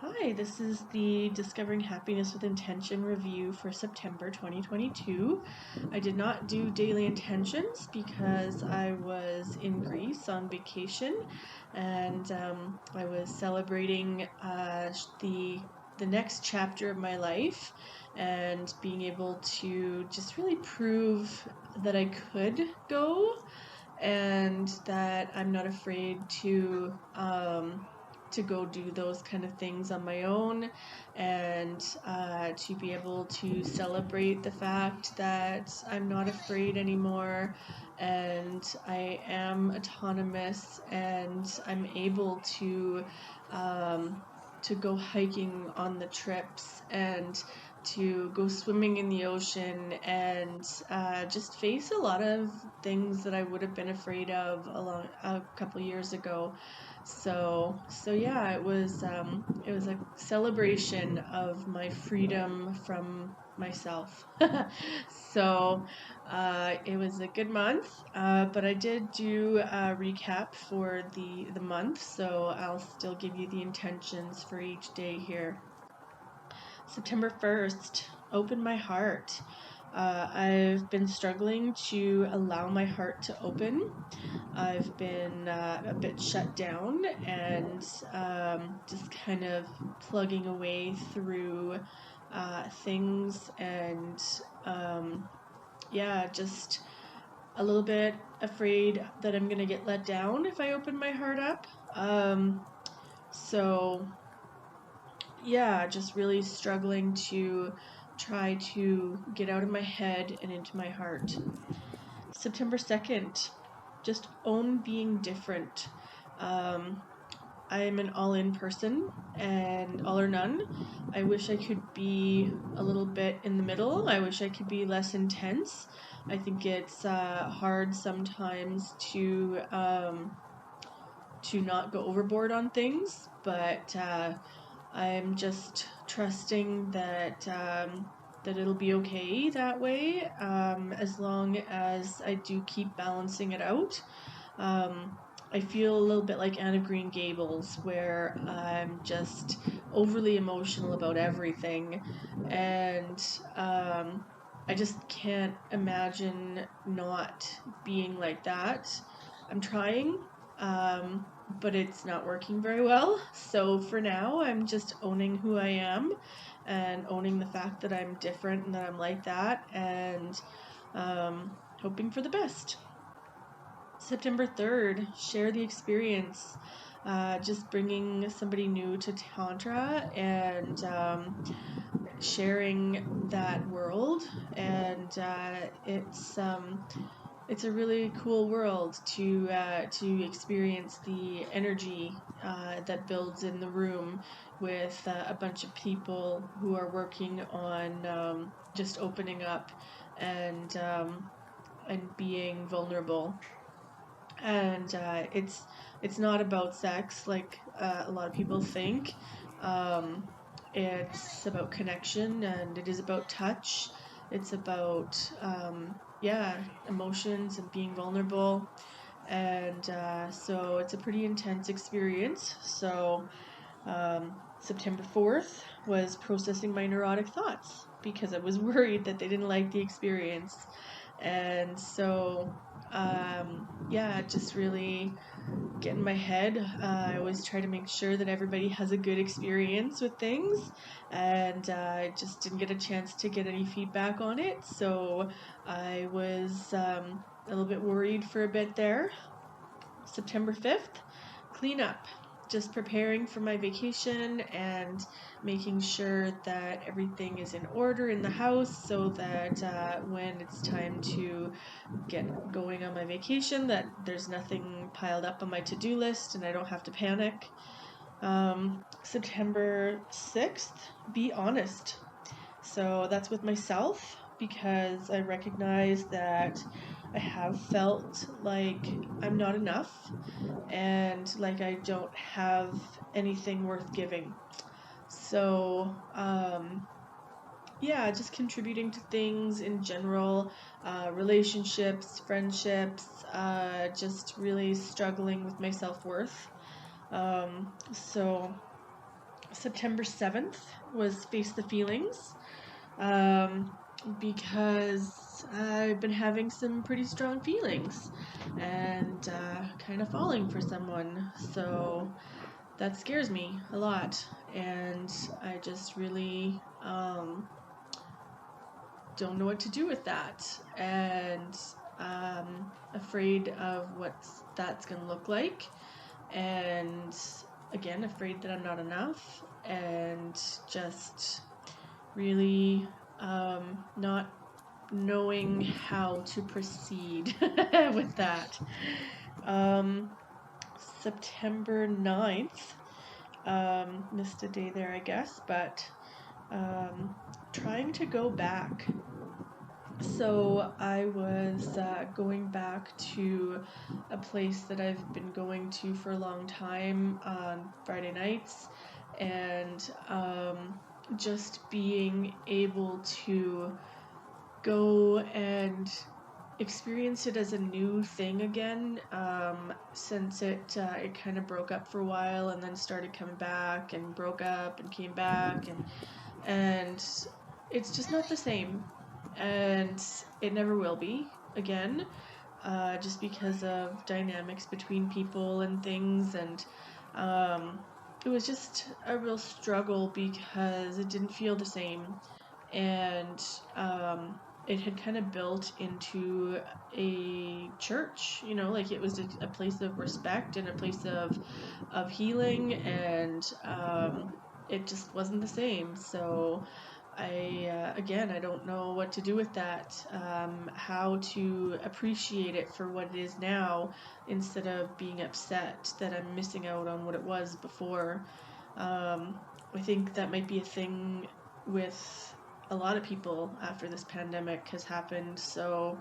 Hi, this is the Discovering Happiness with Intention review for September 2022. I did not do daily intentions because I was in Greece on vacation and I was celebrating the next chapter of my life and being able to just really prove that I could go and that I'm not afraid to go do those kind of things on my own and to be able to celebrate the fact that I'm not afraid anymore and I am autonomous and I'm able um, to go hiking on the trips and to go swimming in the ocean and just face a lot of things that I would have been afraid of a couple years ago. So yeah, it was a celebration of my freedom from myself. So it was a good month, but I did do a recap for the month, so I'll still give you the intentions for each day here. September 1st, open my heart. I've been struggling to allow my heart to open. I've been a bit shut down and just kind of plugging away through things and yeah, just a little bit afraid that I'm going to get let down if I open my heart up. Um, so yeah, just really struggling to try to get out of my head and into my heart. September 2nd, just own being different. Um, I'm an all in person and all or none. I wish I could be a little bit in the middle. I wish I could be less intense. I think it's hard sometimes to not go overboard on things, but I'm just trusting that it'll be okay that way, as long as I do keep balancing it out. Um, I feel a little bit like Anne of Green Gables, where I'm just overly emotional about everything, and I just can't imagine not being like that. I'm trying, um, but it's not working very well. So for now, I'm just owning who I am and owning the fact that I'm different and that I'm like that, and hoping for the best. September 3rd, share the experience. Just bringing somebody new to Tantra and sharing that world. And it's a really cool world to experience the energy that builds in the room with a bunch of people who are working on just opening up and being vulnerable. And it's not about sex like a lot of people think. Um, it's about connection and it is about touch. It's about yeah, emotions and being vulnerable. And so it's a pretty intense experience. So September 4th was processing my neurotic thoughts because I was worried that they didn't like the experience. And so, yeah, just really get in my head. I always try to make sure that everybody has a good experience with things, and I just didn't get a chance to get any feedback on it. So I was a little bit worried for a bit there. September 5th, cleanup. Just preparing for my vacation and making sure that everything is in order in the house so that when it's time to get going on my vacation, that there's nothing piled up on my to-do list and I don't have to panic. September 6th, be honest. So that's with myself because I recognize that I have felt like I'm not enough and like I don't have anything worth giving. So, yeah, just contributing to things in general, relationships, friendships, just really struggling with my self worth. So, September 7th was Face the Feelings, because I've been having some pretty strong feelings and kind of falling for someone. So that scares me a lot. And I just really don't know what to do with that. And afraid of what that's going to look like. And again, afraid that I'm not enough. And just really not knowing how to proceed with that. September 9th, missed a day there, I guess, but trying to go back. So I was going back to a place that I've been going to for a long time on Friday nights, and just being able to go and experience it as a new thing again, since it kind of broke up for a while and then started coming back and broke up and came back, and it's just not the same, and it never will be again, just because of dynamics between people and things, and it was just a real struggle because it didn't feel the same, and it had kind of built into a church, like it was a place of respect and a place of healing, and it just wasn't the same. So I don't know what to do with that, how to appreciate it for what it is now instead of being upset that I'm missing out on what it was before. I think that might be a thing with a lot of people after this pandemic has happened. So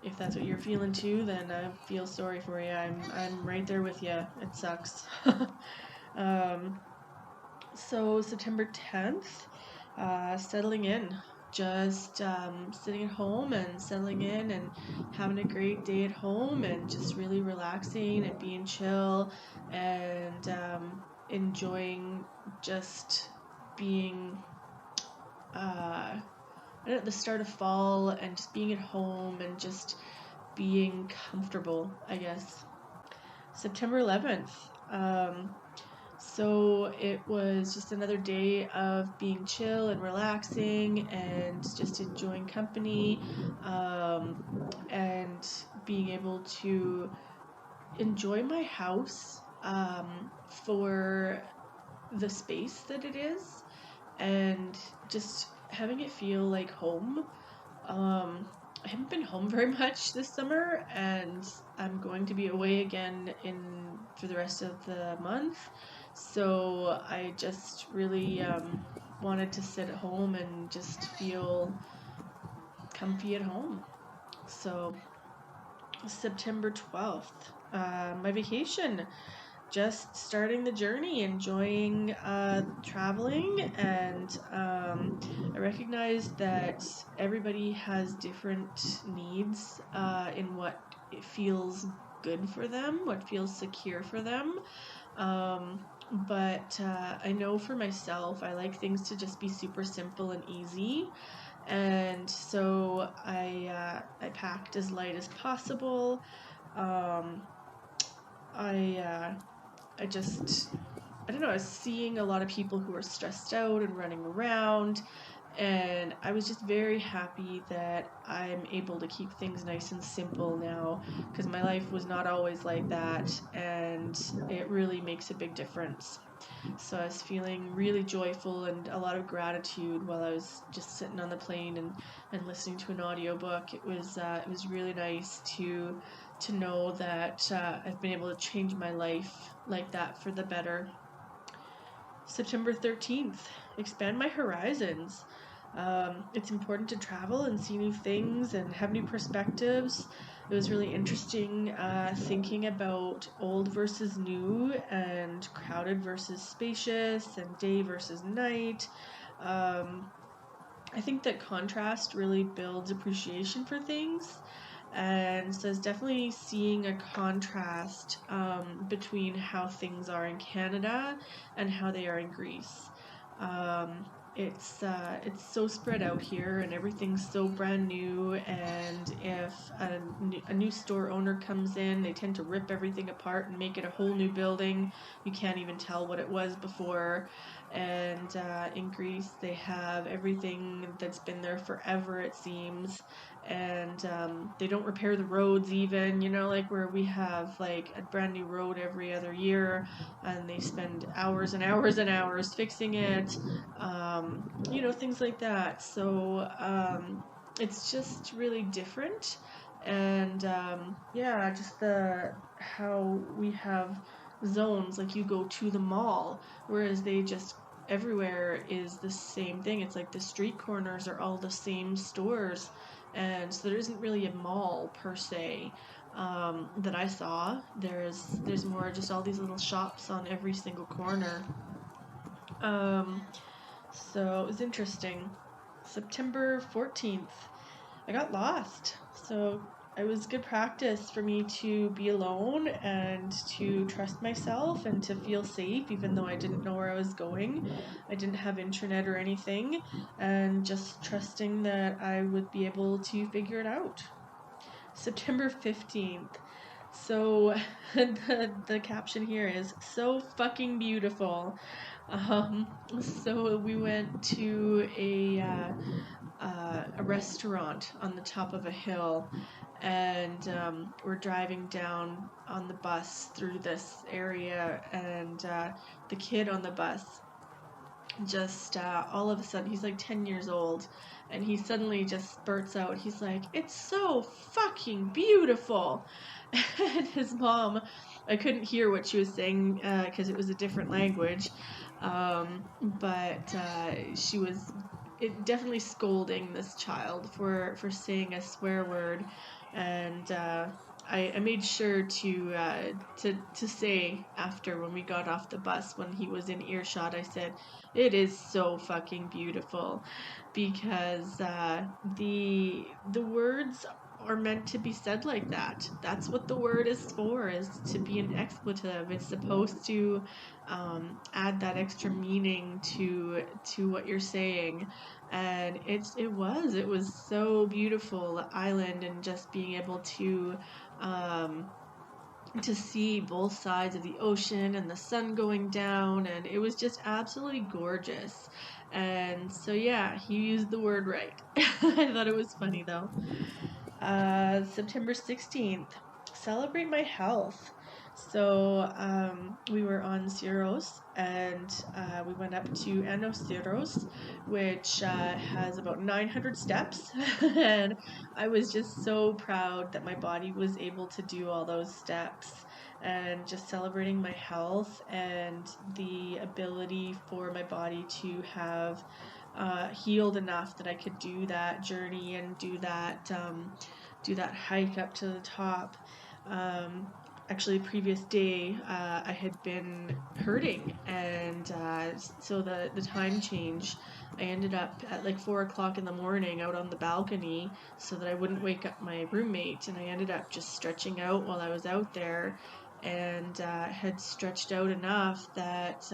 if that's what you're feeling too, then I feel sorry for you. I'm right there with you. It sucks. So September 10th, settling in. Just sitting at home and settling in and having a great day at home and just really relaxing and being chill and enjoying just being at the start of fall and just being at home and just being comfortable, I guess. September 11th. So it was just another day of being chill and relaxing and just enjoying company, and being able to enjoy my house for the space that it is, and just having it feel like home. I haven't been home very much this summer, and I'm going to be away again for the rest of the month. So I just really wanted to sit at home and just feel comfy at home. So September 12th, my vacation. Just starting the journey, enjoying traveling, and I recognize that everybody has different needs in what it feels good for them, what feels secure for them. But I know for myself, I like things to just be super simple and easy. And so I packed as light as possible. I just, I don't know, I was seeing a lot of people who were stressed out and running around, and I was just very happy that I'm able to keep things nice and simple now, because my life was not always like that, and it really makes a big difference. So I was feeling really joyful and a lot of gratitude while I was just sitting on the plane and listening to an audiobook. It was really nice to know that I've been able to change my life like that for the better. September 13th, expand my horizons. It's important to travel and see new things and have new perspectives. It was really interesting thinking about old versus new and crowded versus spacious and day versus night. I think that contrast really builds appreciation for things, And so I was definitely seeing a contrast between how things are in Canada and how they are in Greece. Um, it's so spread out here, and everything's so brand new. And if a new store owner comes in, they tend to rip everything apart and make it a whole new building. You can't even tell what it was before. And in Greece, they have everything that's been there forever, it seems. And they don't repair the roads even, like where we have like a brand new road every other year, and they spend hours and hours and hours fixing it, things like that. So it's just really different. And yeah, just the how we have zones, like you go to the mall, whereas they just everywhere is the same thing. It's like the street corners are all the same stores, and so there isn't really a mall per se that I saw. There's more just all these little shops on every single corner. um, so it was interesting. September 14th, I got lost. So it was good practice for me to be alone and to trust myself and to feel safe, even though I didn't know where I was going. I didn't have internet or anything, and just trusting that I would be able to figure it out. September 15th. So the caption here is so fucking beautiful. So we went to a restaurant on the top of a hill, and we're driving down on the bus through this area, and the kid on the bus just all of a sudden, he's like 10 years old, and he suddenly just spurts out, he's like, "It's so fucking beautiful." And his mom, I couldn't hear what she was saying because it was a different language, but she was definitely scolding this child for saying a swear word. And I made sure to say after, when we got off the bus, when he was in earshot, I said, "It is so fucking beautiful," because the words are meant to be said like that. That's what the word is for, is to be an expletive. It's supposed to add that extra meaning to what you're saying. And it was so beautiful, the island, and just being able to see both sides of the ocean and the sun going down, and it was just absolutely gorgeous. And so yeah, he used the word right. I thought it was funny though. September 16th, celebrate my health. So we were on Syros, and we went up to Anos Syros, which has about 900 steps. And I was just so proud that my body was able to do all those steps, and just celebrating my health and the ability for my body to have healed enough that I could do that journey and do that hike up to the top. Actually, the previous day I had been hurting, and so the time change, I ended up at like 4 o'clock in the morning out on the balcony so that I wouldn't wake up my roommate, and I ended up just stretching out while I was out there, and had stretched out enough that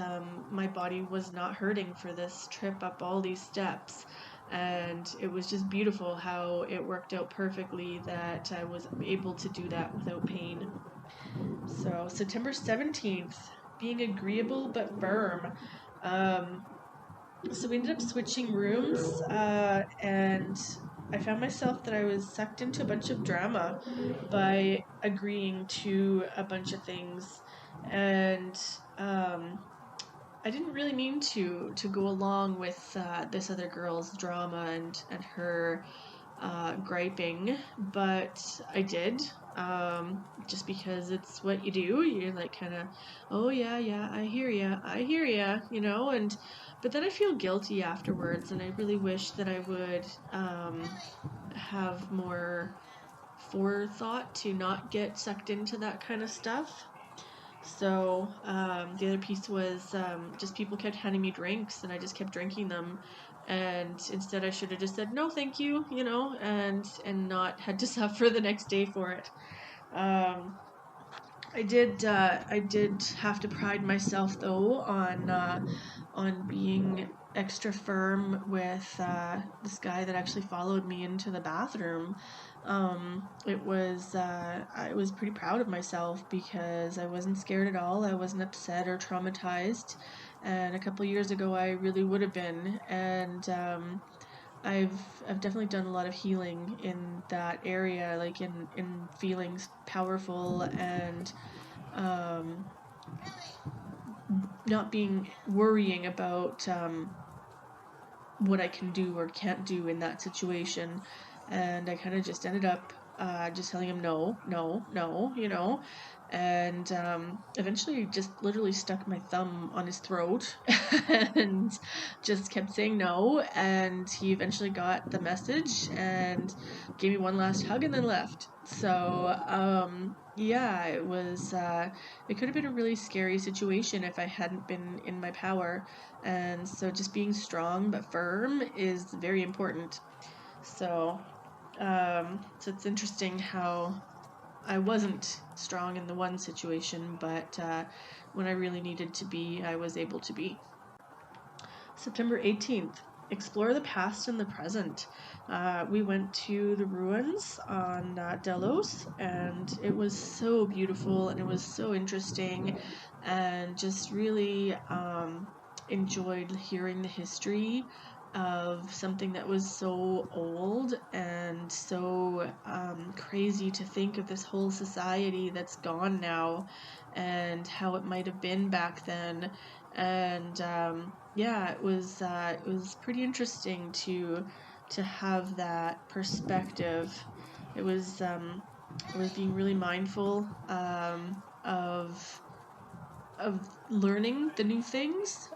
my body was not hurting for this trip up all these steps. And it was just beautiful how it worked out perfectly that I was able to do that without pain. So September 17th, being agreeable but firm. So we ended up switching rooms, and I found myself that I was sucked into a bunch of drama by agreeing to a bunch of things. And I didn't really mean to go along with this other girl's drama and her griping, but I did. Just because it's what you do. You're like kind of, "Oh yeah, I hear ya," and but then I feel guilty afterwards, and I really wish that I would have more forethought to not get sucked into that kind of stuff. So the other piece was just people kept handing me drinks, and I just kept drinking them. And instead, I should have just said no, thank you, and not had to suffer the next day for it. I did have to pride myself though on being extra firm with this guy that actually followed me into the bathroom. I was pretty proud of myself because I wasn't scared at all. I wasn't upset or traumatized, and a couple years ago I really would have been. And I've definitely done a lot of healing in that area, like in feeling powerful and um, not worrying about what I can do or can't do in that situation. And I kind of just ended up just telling him no, no, no, and eventually just literally stuck my thumb on his throat and just kept saying no. And he eventually got the message and gave me one last hug and then left. So yeah, it could have been a really scary situation if I hadn't been in my power. And so just being strong but firm is very important. So so it's interesting how I wasn't strong in the one situation, but when I really needed to be, I was able to be. September 18th, explore the past and the present. We went to the ruins on Delos, and it was so beautiful and it was so interesting, and just really enjoyed hearing the history of something that was so old and so crazy to think of this whole society that's gone now and how it might have been back then. And yeah, it was pretty interesting to have that perspective. It was being really mindful of learning the new things.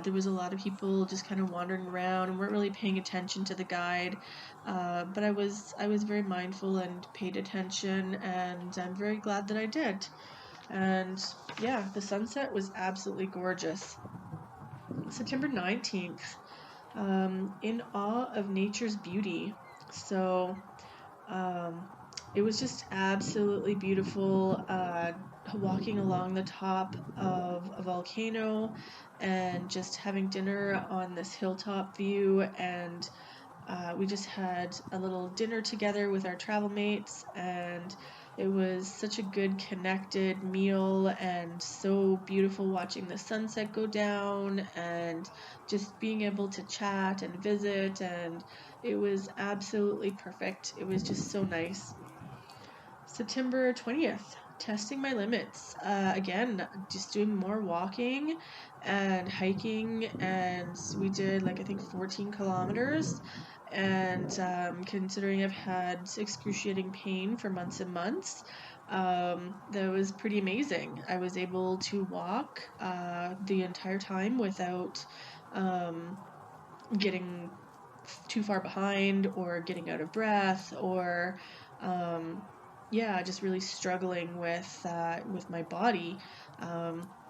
There was a lot of people just kind of wandering around and weren't really paying attention to the guide. But I was very mindful and paid attention, and I'm very glad that I did. And yeah, the sunset was absolutely gorgeous. September 19th, in awe of nature's beauty. So it was just absolutely beautiful, walking along the top of a volcano and just having dinner on this hilltop view. And we just had a little dinner together with our travel mates, and it was such a good connected meal and so beautiful watching the sunset go down and just being able to chat and visit, and it was absolutely perfect. It was just so nice. September 20th, testing my limits. Again, just doing more walking and hiking, and we did like I think 14 kilometers. And considering I've had excruciating pain for months and months, that was pretty amazing. I was able to walk the entire time without getting too far behind or getting out of breath or yeah, just really struggling with my body.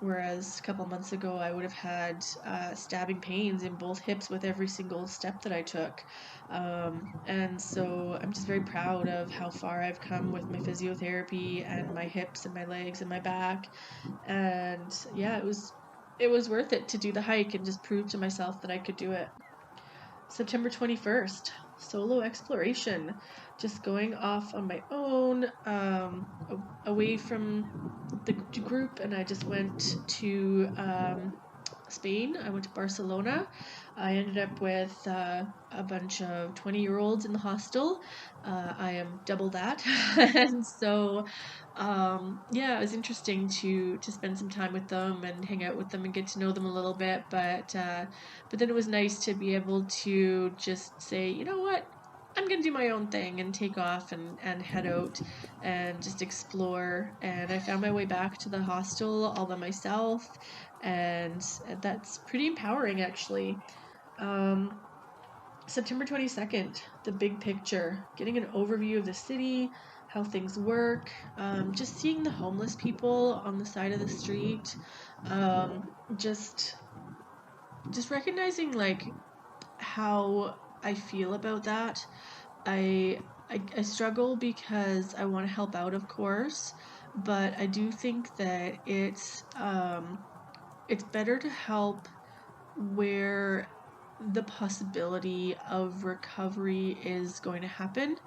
Whereas a couple months ago, I would have had stabbing pains in both hips with every single step that I took. And so I'm just very proud of how far I've come with my physiotherapy and my hips and my legs and my back. And yeah, it was worth it to do the hike and just prove to myself that I could do it. September 21st, solo exploration. Just going off on my own, away from the group, and I just went to Spain. I went to Barcelona. I ended up with a bunch of 20-year-olds in the hostel. I am double that. And so yeah, it was interesting to spend some time with them and hang out with them and get to know them a little bit. But then it was nice to be able to just say, you know what, I'm gonna do my own thing and take off and head out and just explore. And I found my way back to the hostel all by myself, and that's pretty empowering actually. September 22nd, the big picture, getting an overview of the city, how things work, just seeing the homeless people on the side of the street, just recognizing like how I feel about that. I struggle because I want to help out, of course, but I do think that it's better to help where the possibility of recovery is going to happen.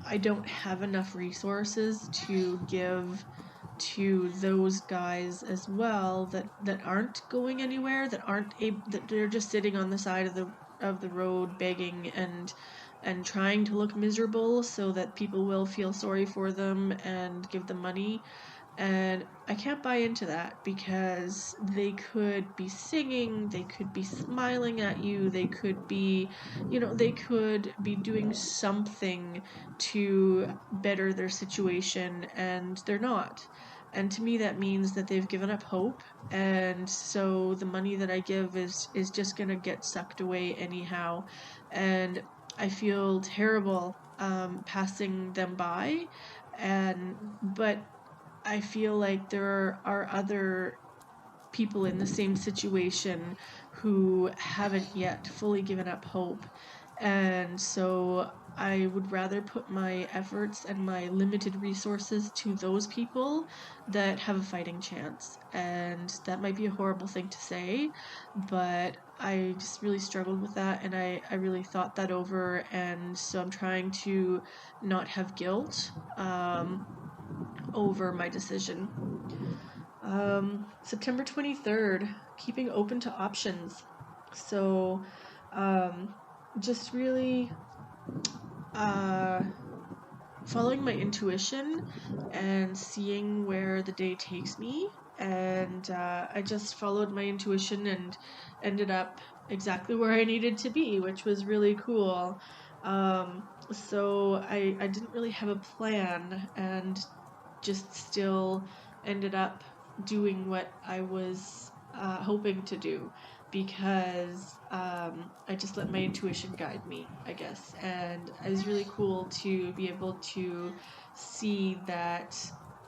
I don't have enough resources to give to those guys as well that aren't going anywhere, that aren't able, that they're just sitting on the side of the road begging and trying to look miserable so that people will feel sorry for them and give them money. And I can't buy into that because they could be singing, they could be smiling at you, they could be, they could be doing something to better their situation, and they're not. And to me, that means that they've given up hope, and so the money that I give is just gonna get sucked away anyhow. And I feel terrible passing them by, but I feel like there are other people in the same situation who haven't yet fully given up hope. And so I would rather put my efforts and my limited resources to those people that have a fighting chance. And that might be a horrible thing to say, but I just really struggled with that, and I really thought that over, and so I'm trying to not have guilt over my decision. September 23rd, keeping open to options. So, just really following my intuition and seeing where the day takes me. And I just followed my intuition and ended up exactly where I needed to be, which was really cool. So I didn't really have a plan, and just still ended up doing what I was hoping to do, because I just let my intuition guide me, I guess. And it was really cool to be able to see that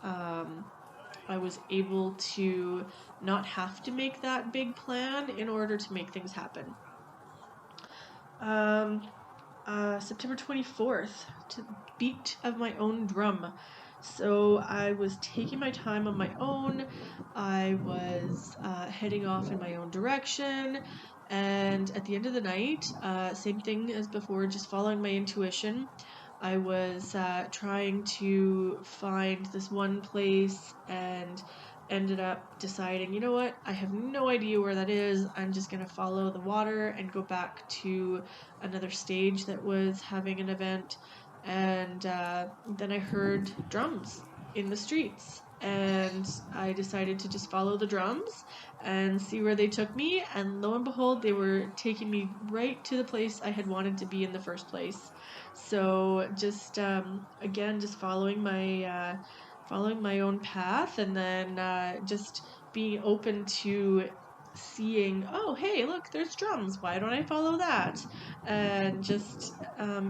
I was able to not have to make that big plan in order to make things happen. September 24th, to beat of my own drum. So I was taking my time on my own. I was heading off in my own direction. And at the end of the night, same thing as before, just following my intuition. I was trying to find this one place and ended up deciding, you know what, I have no idea where that is. I'm just going to follow the water and go back to another stage that was having an event. And then I heard drums in the streets, and I decided to just follow the drums and see where they took me. And lo and behold, they were taking me right to the place I had wanted to be in the first place. So just again, just following my own path, and then just being open to seeing, oh hey, look, there's drums, why don't I follow that? And just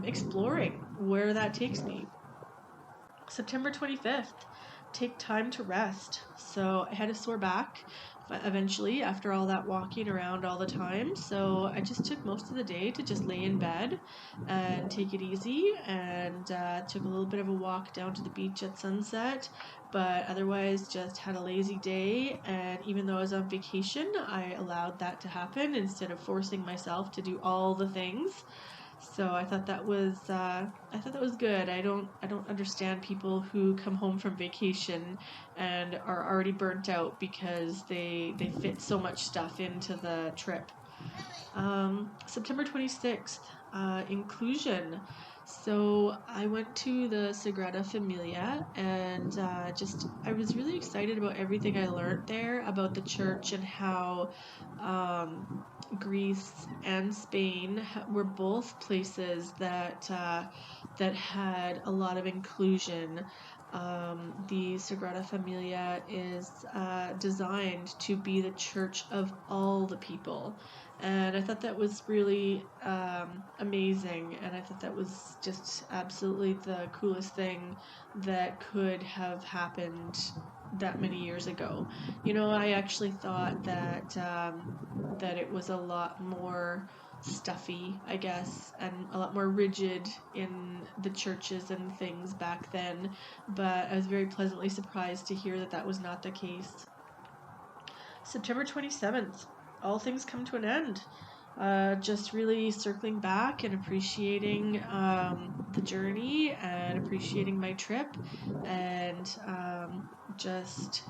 exploring where that takes me. September 25th, take time to rest. So I had a sore back eventually after all that walking around all the time, so I just took most of the day to just lay in bed and take it easy, and took a little bit of a walk down to the beach at sunset, but otherwise just had a lazy day. And even though I was on vacation, I allowed that to happen instead of forcing myself to do all the things. So I thought that was good. I don't understand people who come home from vacation and are already burnt out because they fit so much stuff into the trip. September 26th, inclusion. So I went to the Sagrada Familia, and I was really excited about everything I learned there about the church, and how Greece and Spain were both places that had a lot of inclusion. The Sagrada Familia is designed to be the church of all the people. And I thought that was really amazing, and I thought that was just absolutely the coolest thing that could have happened that many years ago. I actually thought that it was a lot more stuffy, I guess, and a lot more rigid in the churches and things back then, but I was very pleasantly surprised to hear that that was not the case. September 27th, all things come to an end. Just really circling back and appreciating the journey and appreciating my trip, and just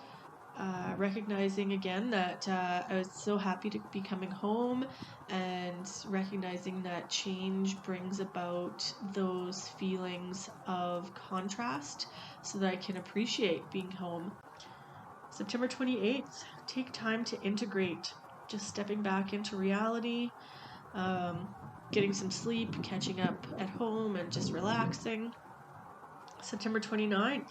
recognizing again that I was so happy to be coming home, and recognizing that change brings about those feelings of contrast so that I can appreciate being home. September 28th, take time to integrate, just stepping back into reality, getting some sleep, catching up at home, and just relaxing. September 29th,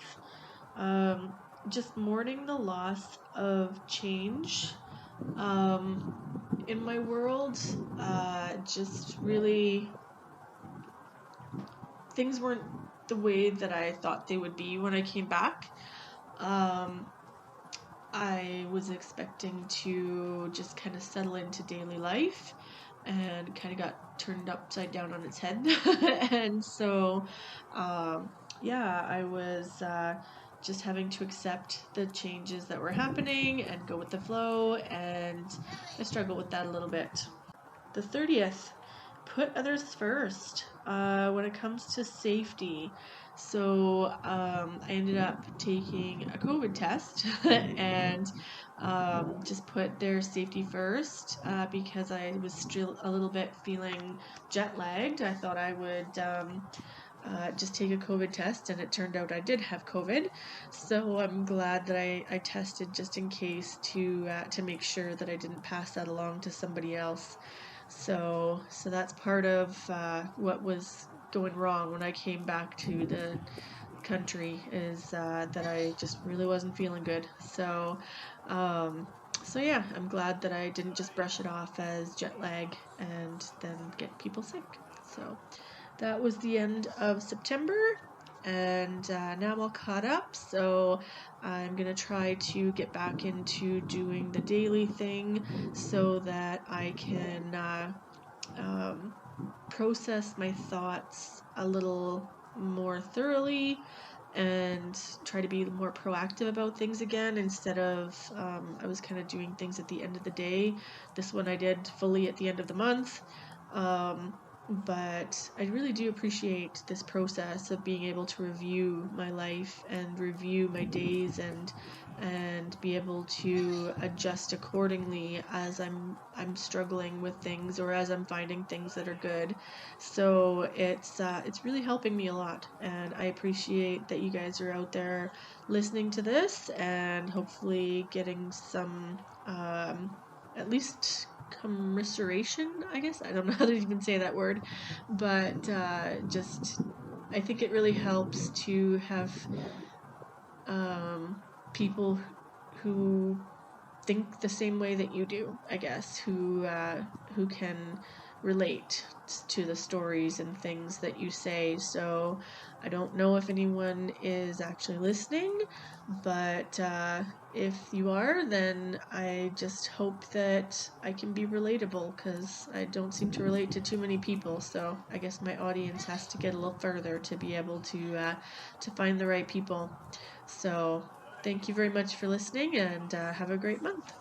just mourning the loss of change in my world. Just really, things weren't the way that I thought they would be when I came back. I was expecting to just kind of settle into daily life, and kind of got turned upside down on its head. And so, I was just having to accept the changes that were happening and go with the flow, and I struggle with that a little bit. The 30th, put others first when it comes to safety. So I ended up taking a COVID test and just put their safety first because I was still a little bit feeling jet lagged. I thought I would just take a COVID test, and it turned out I did have COVID. So I'm glad that I tested just in case to make sure that I didn't pass that along to somebody else. So that's part of what was going wrong when I came back to the country, is that I just really wasn't feeling good. So yeah, I'm glad that I didn't just brush it off as jet lag and then get people sick. So that was the end of September, and now I'm all caught up, so I'm going to try to get back into doing the daily thing so that I can process my thoughts a little more thoroughly and try to be more proactive about things again, instead of I was kind of doing things at the end of the day. This one I did fully at the end of the month. But I really do appreciate this process of being able to review my life and review my days, and be able to adjust accordingly as I'm struggling with things, or as I'm finding things that are good. So it's really helping me a lot, and I appreciate that you guys are out there listening to this, and hopefully getting some at least commiseration, I guess. I don't know how to even say that word, but just I think it really helps to have people who think the same way that you do, I guess, who can relate to the stories and things that you say. So I don't know if anyone is actually listening, but if you are, then I just hope that I can be relatable, because I don't seem to relate to too many people. So I guess my audience has to get a little further to be able to find the right people. So thank you very much for listening, and have a great month.